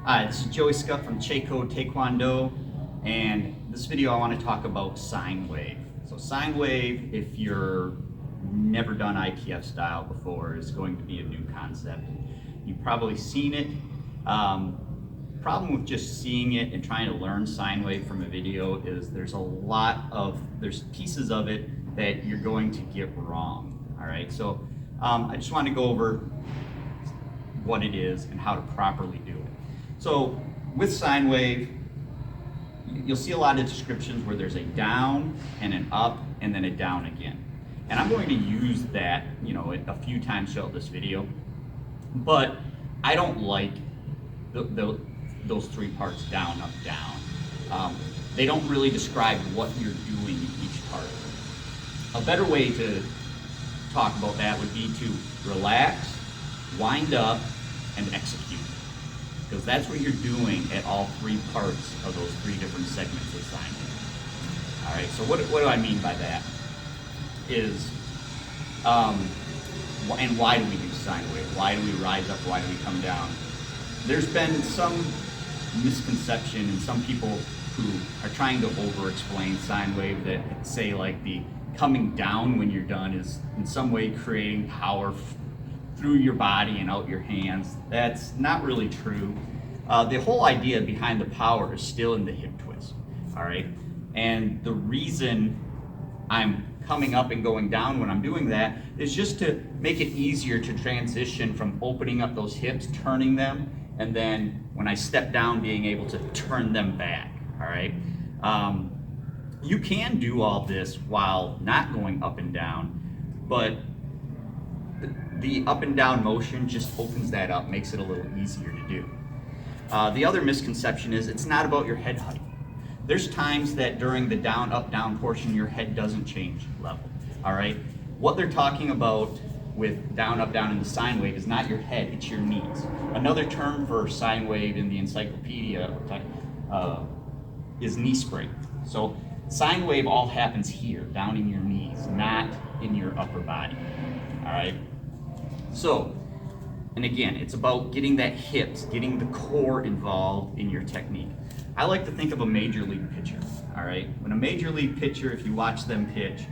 Hi, this is Joey Scuff from Taekwon-Do, and this video I want to talk about sine wave. So sine wave, if you're never done ITF style before, is going to be a new concept. You've probably seen it. Problem with just seeing it and trying to learn sine wave from a video is there's pieces of it that you're going to get wrong. All right, so I just want to go over what it is and how to properly do it. So with sine wave, you'll see a lot of descriptions where there's a down and an up and then a down again. And I'm going to use that, a few times throughout this video, but I don't like those three parts, down, up, down. They don't really describe what you're doing in each part. A better way to talk about that would be to relax, wind up, and execute. Because that's what you're doing at all three parts of those three different segments of sine wave. All right, so what do I mean by that? Is, and why do we do sine wave? Why do we rise up? Why do we come down? There's been some misconception and some people who are trying to over-explain sine wave that say like the coming down when you're done is in some way creating power through your body and out your hands. That's not really true. The whole idea behind the power is still in the hip twist, all right? And the reason I'm coming up and going down when I'm doing that is just to make it easier to transition from opening up those hips, turning them, and then when I step down, being able to turn them back, all right? You can do all this while not going up and down, but the up and down motion just opens that up, makes it a little easier to do. The other misconception is it's not about your head height. There's times that during the down, up, down portion, your head doesn't change level, all right? What they're talking about with down, up, down in the sine wave is not your head, it's your knees. Another term for sine wave in the encyclopedia is knee sprain. So sine wave all happens here, down in your knees, not in your upper body, all right? So, and again, it's about getting that hips, getting the core involved in your technique. I like to think of a major league pitcher, all right? When a major league pitcher, if you watch them pitch,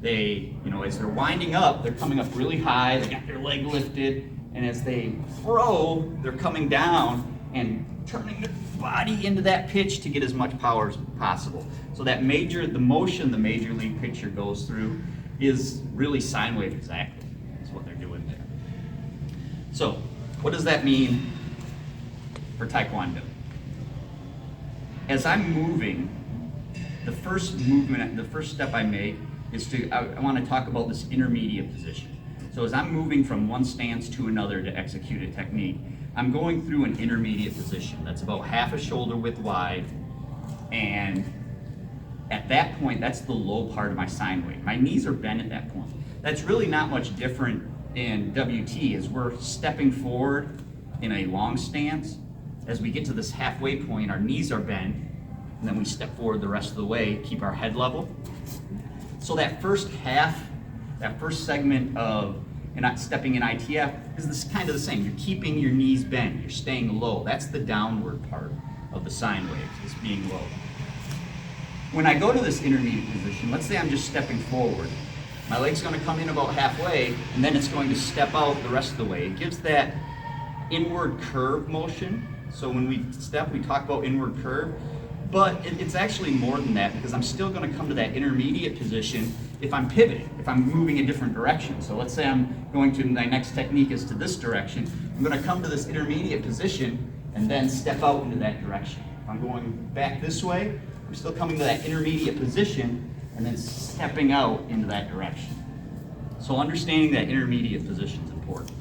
they, as they're winding up, they're coming up really high, they got their leg lifted, and as they throw, they're coming down and turning the body into that pitch to get as much power as possible. So that the motion the major league pitcher goes through is really sine wave exactly. That's what they're doing there. So, what does that mean for Taekwondo? As I'm moving, the first step I make is I want to talk about this intermediate position. So as I'm moving from one stance to another to execute a technique, I'm going through an intermediate position that's about half a shoulder width wide, and at that point, that's the low part of my sine wave. My knees are bent at that point. That's really not much different in WT as we're stepping forward in a long stance. As we get to this halfway point, our knees are bent, and then we step forward the rest of the way, keep our head level. So that first segment of not stepping in ITF is this kind of the same. You're keeping your knees bent, you're staying low. That's the downward part of the sine wave, is being low. When I go to this intermediate position, let's say I'm just stepping forward. My leg's going to come in about halfway, and then it's going to step out the rest of the way. It gives that inward curve motion. So when we step, we talk about inward curve, but it's actually more than that, because I'm still going to come to that intermediate position if I'm pivoting, if I'm moving a different direction. So let's say I'm going to, my next technique is to this direction. I'm going to come to this intermediate position and then step out into that direction. If I'm going back this way, I'm still coming to that intermediate position and then stepping out into that direction. So understanding that intermediate position is important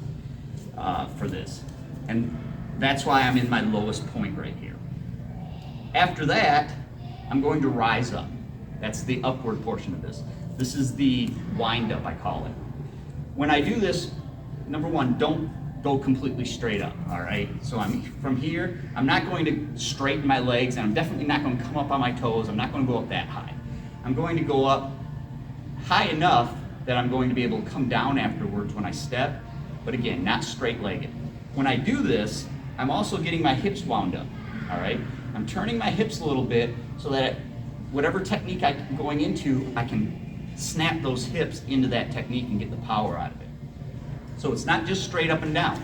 for this. And that's why I'm in my lowest point right here. After that, I'm going to rise up. That's the upward portion of this. This is the wind up, I call it. When I do this, number one, don't go completely straight up, all right? So from here, I'm not going to straighten my legs, and I'm definitely not going to come up on my toes. I'm not going to go up that high. I'm going to go up high enough that I'm going to be able to come down afterwards when I step, but again, not straight-legged. When I do this, I'm also getting my hips wound up, all right? I'm turning my hips a little bit so that whatever technique I'm going into, I can snap those hips into that technique and get the power out of it. So it's not just straight up and down.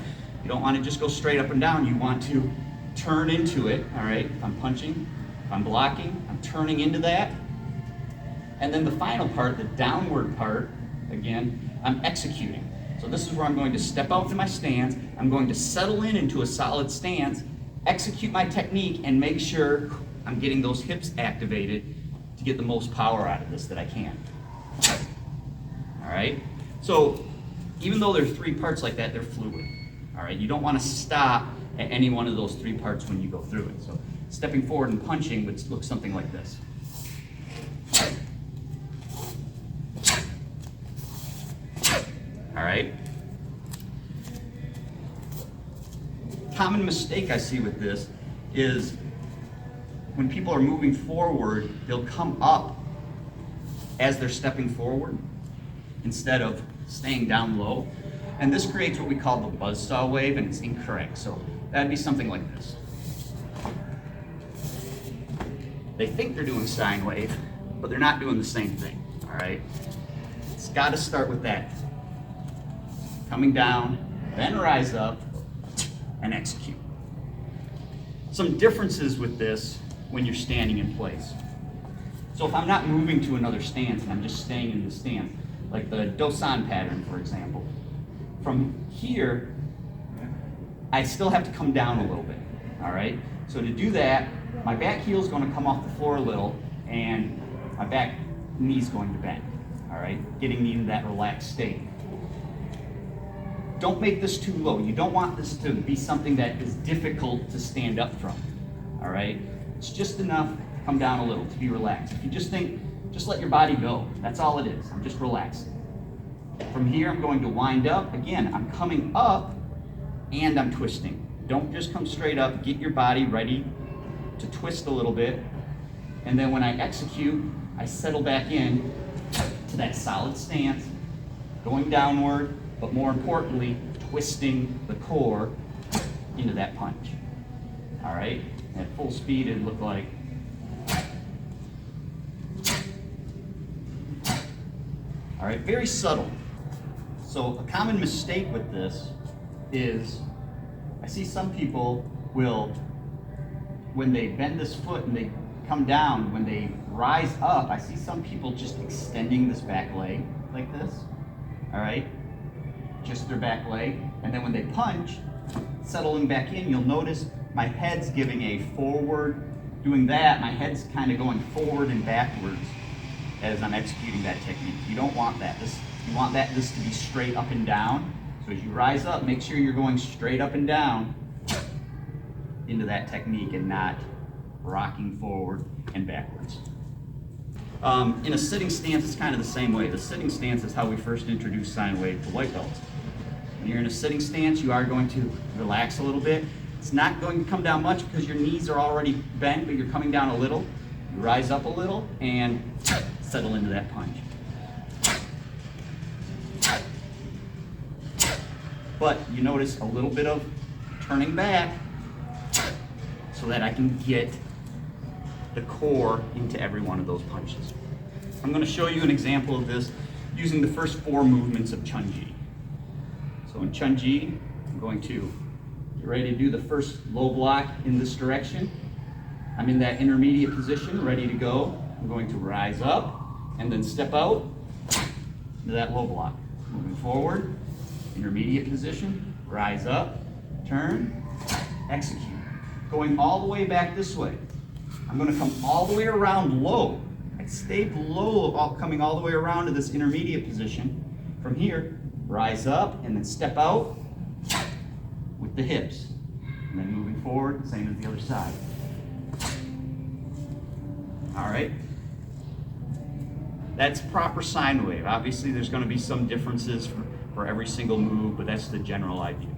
You don't want to just go straight up and down. You want to turn into it, all right? If I'm punching, if I'm blocking, I'm turning into that. And then the final part, the downward part, again, I'm executing. So this is where I'm going to step out to my stance. I'm going to settle in into a solid stance, execute my technique, and make sure I'm getting those hips activated to get the most power out of this that I can. All right? So even though there's 3 parts like that, they're fluid. All right? You don't want to stop at any one of those 3 parts when you go through it. So stepping forward and punching would look something like this. All right? Common mistake I see with this is when people are moving forward, they'll come up as they're stepping forward instead of staying down low. And this creates what we call the buzzsaw wave, and it's incorrect. So that'd be something like this. They think they're doing sine wave, but they're not doing the same thing, all right? It's got to start with that. Coming down, then rise up, and execute. Some differences with this when you're standing in place. So if I'm not moving to another stance and I'm just staying in the stance, like the Do-san pattern, for example, from here, I still have to come down a little bit, all right? So to do that, my back heel is going to come off the floor a little, and my back knee is going to bend, all right? Getting me into that relaxed state. Don't make this too low. You don't want this to be something that is difficult to stand up from, all right? It's just enough to come down a little, to be relaxed. If you just think, just let your body go. That's all it is. I'm just relaxing. From here, I'm going to wind up. Again, I'm coming up and I'm twisting. Don't just come straight up. Get your body ready to twist a little bit. And then when I execute, I settle back in to that solid stance, going downward, but more importantly, twisting the core into that punch. All right? At full speed, it'd look like. All right, very subtle. So a common mistake with this is, I see some people will, when they bend this foot and they come down, when they rise up, I see some people just extending this back leg like this, all right? Just their back leg. And then when they punch, settling back in, you'll notice my head's giving a forward. Doing that, my head's kind of going forward and backwards as I'm executing that technique. You don't want that. You want this to be straight up and down. So as you rise up, make sure you're going straight up and down into that technique and not rocking forward and backwards. In a sitting stance, it's kind of the same way. The sitting stance is how we first introduced sine wave to white belts. When you're in a sitting stance, you are going to relax a little bit. It's not going to come down much because your knees are already bent, but you're coming down a little. You rise up a little and settle into that punch. But you notice a little bit of turning back so that I can get the core into every one of those punches. I'm going to show you an example of this using the first 4 movements of Chun-Ji. So in Chun-Ji, I'm going to get ready to do the first low block in this direction. I'm in that intermediate position, ready to go. I'm going to rise up and then step out into that low block. Moving forward, intermediate position, rise up, turn, execute. Going all the way back this way. I'm going to come all the way around low. I stay low, coming all the way around to this intermediate position. From here, rise up and then step out with the hips. And then moving forward, same as the other side. All right? That's proper sine wave. Obviously, there's going to be some differences for every single move, but that's the general idea.